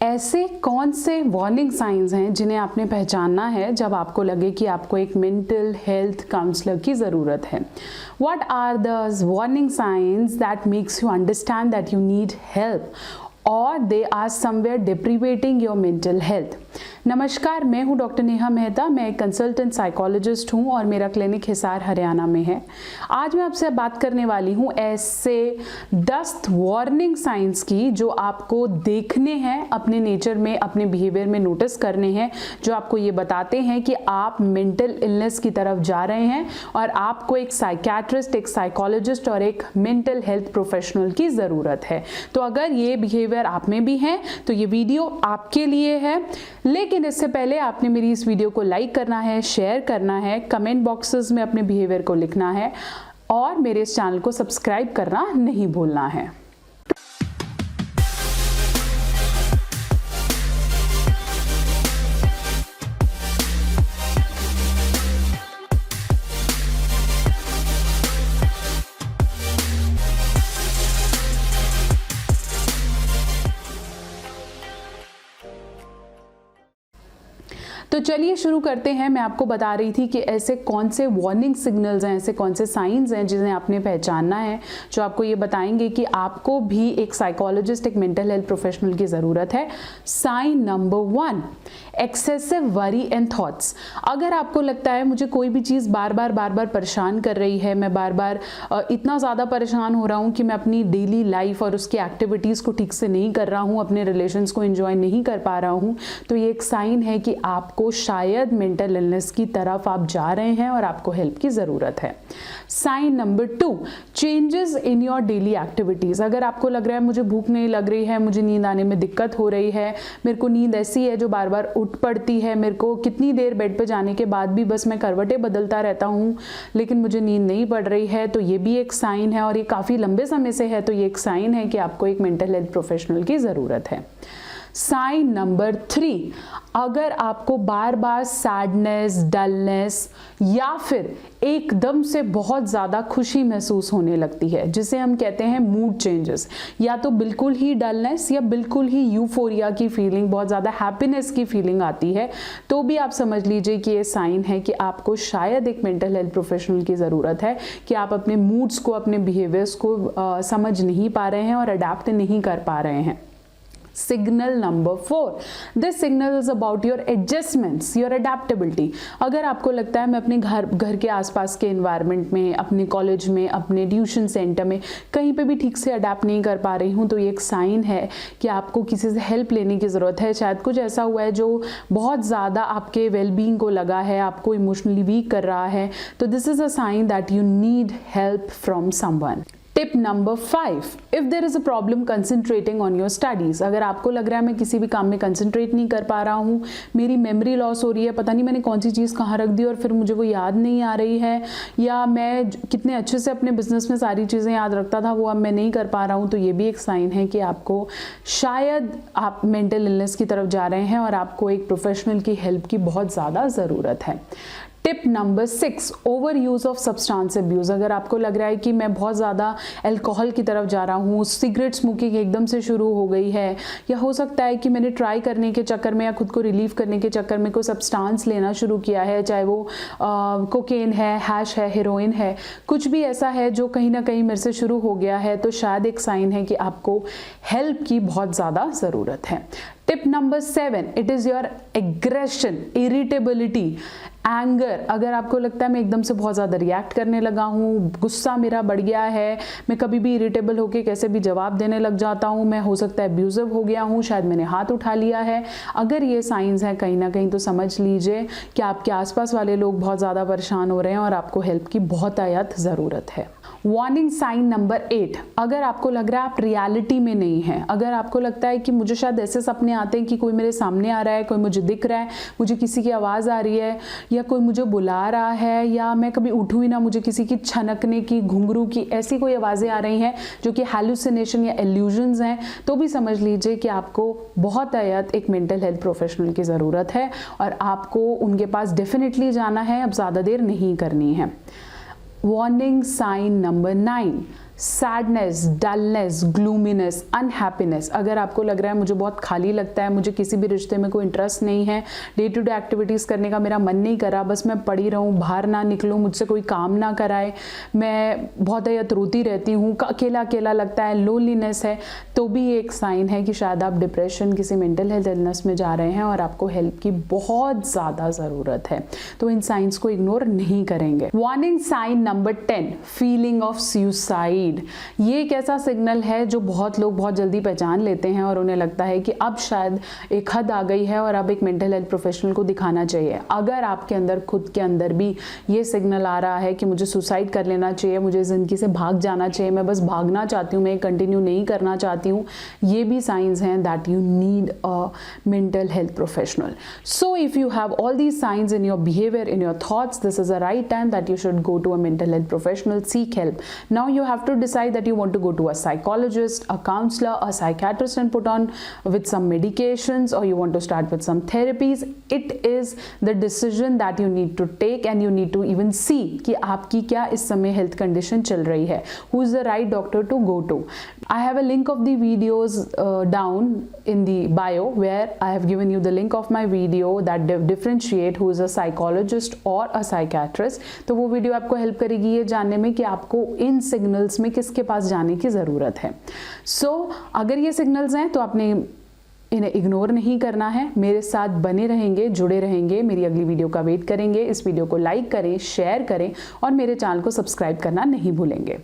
ऐसे कौन से वार्निंग साइंस हैं जिन्हें आपने पहचानना है जब आपको लगे कि आपको एक मेंटल हेल्थ काउंसलर की ज़रूरत है? What are the warning signs that makes you understand that you need help or they are somewhere deprivating your mental health? नमस्कार, मैं हूं डॉक्टर नेहा मेहता। मैं एक कंसल्टेंट साइकोलॉजिस्ट हूं और मेरा क्लिनिक हिसार हरियाणा में है। आज मैं आपसे बात करने वाली हूं ऐसे 10 वार्निंग साइंस की जो आपको देखने हैं, अपने नेचर में, अपने बिहेवियर में नोटिस करने हैं, जो आपको ये बताते हैं कि आप मेंटल इलनेस की तरफ जा रहे हैं और आपको एक साइकियाट्रिस्ट, एक साइकोलॉजिस्ट और एक मेंटल हेल्थ प्रोफेशनल की ज़रूरत है। तो अगर ये बिहेवियर आप में भी है तो ये वीडियो आपके लिए है। लेकिन इससे पहले आपने मेरी इस वीडियो को लाइक करना है, शेयर करना है, कमेंट बॉक्सेस में अपने बिहेवियर को लिखना है और मेरे इस चैनल को सब्सक्राइब करना नहीं भूलना है। तो चलिए शुरू करते हैं। मैं आपको बता रही थी कि ऐसे कौन से वार्निंग सिग्नल्स हैं, ऐसे कौन से साइंस हैं जिन्हें आपने पहचानना है, जो आपको ये बताएंगे कि आपको भी एक साइकोलॉजिस्ट, एक मेंटल हेल्थ प्रोफेशनल की ज़रूरत है। Sign number 1, excessive worry and thoughts. अगर आपको लगता है मुझे कोई भी चीज़ बार बार परेशान कर रही है, मैं बार बार इतना ज़्यादा परेशान हो रहा हूँ कि मैं अपनी डेली लाइफ और उसकी एक्टिविटीज़ को ठीक से नहीं कर रहा हूँ, अपने रिलेशंस को एंजॉय नहीं कर पा रहा हूँ, तो ये एक साइन है कि आपको शायद मेंटल इलनेस की तरफ आप जा रहे हैं और आपको हेल्प की ज़रूरत है। Sign number 2, changes in your daily activities. अगर आपको लग रहा है मुझे भूख नहीं लग रही है, मुझे नींद आने में दिक्कत हो रही है, मेरे को नींद ऐसी है जो बार बार उठ पड़ती है, मेरे को कितनी देर बेड पे जाने के बाद भी बस मैं करवटें बदलता रहता हूँ लेकिन मुझे नींद नहीं पड़ रही है, तो ये भी एक साइन है और ये काफ़ी लंबे समय से है, तो ये एक साइन है कि आपको एक मेंटल हेल्थ प्रोफेशनल की ज़रूरत है। साइन नंबर 3, अगर आपको बार बार सैडनेस, डलनेस या फिर एकदम से बहुत ज़्यादा खुशी महसूस होने लगती है, जिसे हम कहते हैं मूड चेंजेस, या तो बिल्कुल ही डलनेस या बिल्कुल ही यूफोरिया की फीलिंग, बहुत ज़्यादा हैप्पीनेस की फीलिंग आती है, तो भी आप समझ लीजिए कि ये साइन है कि आपको शायद एक मेंटल हेल्थ प्रोफेशनल की ज़रूरत है, कि आप अपने मूड्स को, अपने बिहेवियर्स को समझ नहीं पा रहे हैं और अडेप्ट नहीं कर पा रहे हैं। Signal number 4, this signal is about your adjustments, your adaptability. अगर आपको लगता है मैं अपने घर के आसपास के एनवायरनमेंट में, अपने कॉलेज में, अपने ट्यूशन सेंटर में कहीं पे भी ठीक से अडेप्ट नहीं कर पा रही हूँ, तो ये एक साइन है कि आपको किसी से हेल्प लेने की ज़रूरत है। शायद कुछ ऐसा हुआ है जो बहुत ज़्यादा आपके वेलबींग को लगा है, आपको इमोशनली वीक कर रहा है, तो this is a sign that you need help from someone. Tip number 5, if there is a problem concentrating on your studies. अगर आपको लग रहा है मैं किसी भी काम में कंसंट्रेट नहीं कर पा रहा हूँ, मेरी मेमोरी लॉस हो रही है, पता नहीं मैंने कौन सी चीज़ कहाँ रख दी और फिर मुझे वो याद नहीं आ रही है, या मैं कितने अच्छे से अपने बिजनेस में सारी चीज़ें याद रखता था वो अब मैं नहीं कर पा रहा हूँ, तो ये भी एक साइन है कि आपको शायद आप मेंटल इलनेस की तरफ जा रहे हैं और आपको एक प्रोफेशनल की हेल्प की बहुत ज़्यादा ज़रूरत है। Tip number 6, over use of substance abuse. अगर आपको लग रहा है कि मैं बहुत ज़्यादा अल्कोहल की तरफ जा रहा हूँ, सिगरेट स्मोकिंग एकदम से शुरू हो गई है, या हो सकता है कि मैंने ट्राई करने के चक्कर में या खुद को रिलीव करने के चक्कर में कोई सब्सटेंस लेना शुरू किया है, चाहे वो कोकेन है, हैश है, हेरोइन है, कुछ भी ऐसा है जो कहीं ना कहीं मेरे से शुरू हो गया है, तो शायद एक साइन है कि आपको हेल्प की बहुत ज़्यादा ज़रूरत है। Tip number 7, it is your aggression, irritability, anger. अगर आपको लगता है मैं एकदम से बहुत ज़्यादा रिएक्ट करने लगा हूँ, गुस्सा मेरा बढ़ गया है, मैं कभी भी इरिटेबल होकर कैसे भी जवाब देने लग जाता हूँ, मैं हो सकता है अब्यूजिव हो गया हूँ, शायद मैंने हाथ उठा लिया है, अगर ये साइंस हैं कहीं ना कहीं, तो समझ लीजिए कि आपके आसपास वाले लोग बहुत ज़्यादा परेशान हो रहे हैं और आपको हेल्प की बहुत आयत ज़रूरत है। वार्निंग साइन नंबर 8, अगर आपको लग रहा है आप रियलिटी में नहीं हैं, अगर आपको लगता है कि मुझे शायद ऐसे सपने आते हैं कि कोई मेरे सामने आ रहा है, कोई मुझे दिख रहा है, मुझे किसी की आवाज़ आ रही है, या कोई मुझे बुला रहा है, या मैं कभी उठूँ ही ना, मुझे किसी की छनकने की, घुंघरू की, ऐसी कोई आवाज़ें आ रही हैं जो कि हैलुसिनेशन या इल्यूजन्स हैं, तो भी समझ लीजिए कि आपको बहुत आयत एक मेंटल हेल्थ प्रोफेशनल की ज़रूरत है और आपको उनके पास डेफिनेटली जाना है, अब ज़्यादा देर नहीं करनी है। Warning sign number 9, sadness, dullness, gloominess, unhappiness. अगर आपको लग रहा है मुझे बहुत खाली लगता है, मुझे किसी भी रिश्ते में कोई इंटरेस्ट नहीं है, डे टू डे एक्टिविटीज़ करने का मेरा मन नहीं करा, बस मैं पड़ी रहूँ, बाहर ना निकलूँ, मुझसे कोई काम ना कराए, मैं बहुत रोती रहती हूँ, अकेला अकेला लगता है, लोनलीनेस है, तो भी ये एक साइन है कि शायद आप डिप्रेशन, किसी मेंटल हेल्थ इलनेस में जा रहे हैं और आपको हेल्प की बहुत ज़्यादा ज़रूरत है। तो इन साइंस को इग्नोर नहीं करेंगे। Warning sign number 10, feeling of suicide. ये एक ऐसा सिग्नल है जो बहुत लोग बहुत जल्दी पहचान लेते हैं और उन्हें लगता है कि अब शायद एक हद आ गई है और अब एक मेंटल हेल्थ प्रोफेशनल को दिखाना चाहिए। अगर आपके अंदर, खुद के अंदर भी ये सिग्नल आ रहा है कि मुझे सुसाइड कर लेना चाहिए, मुझे ज़िंदगी से भाग जाना चाहिए, मैं बस भागना चाहती हूँ, मैं कंटिन्यू नहीं करना चाहती हूँ, ये भी साइंस हैं that you need a mental health professional. So if you have all these signs in your behaviour, in your thoughts, this is a right time that you should go to a mental health professional, seek help. Now you have to decide that you want to go to a psychologist, a counselor, a psychiatrist and put on with some medications, or you want to start with some therapies. It is the decision that you need to take, and you need to even see कि आपकी क्या इस समय health condition चल रही है. Who is the right doctor to go to? I have a link of the videos down in the bio where I have given you the link of my video that differentiate who is a psychologist or a psychiatrist. तो वो video आपको help करेगी ये जानने में कि आपको इन signals में किसके पास जाने की ज़रूरत है। अगर ये सिग्नल्स हैं तो आपने इन्हें इग्नोर नहीं करना है, मेरे साथ बने रहेंगे, जुड़े रहेंगे, मेरी अगली वीडियो का वेट करेंगे। इस वीडियो को लाइक करें, शेयर करें और मेरे चैनल को सब्सक्राइब करना नहीं भूलेंगे।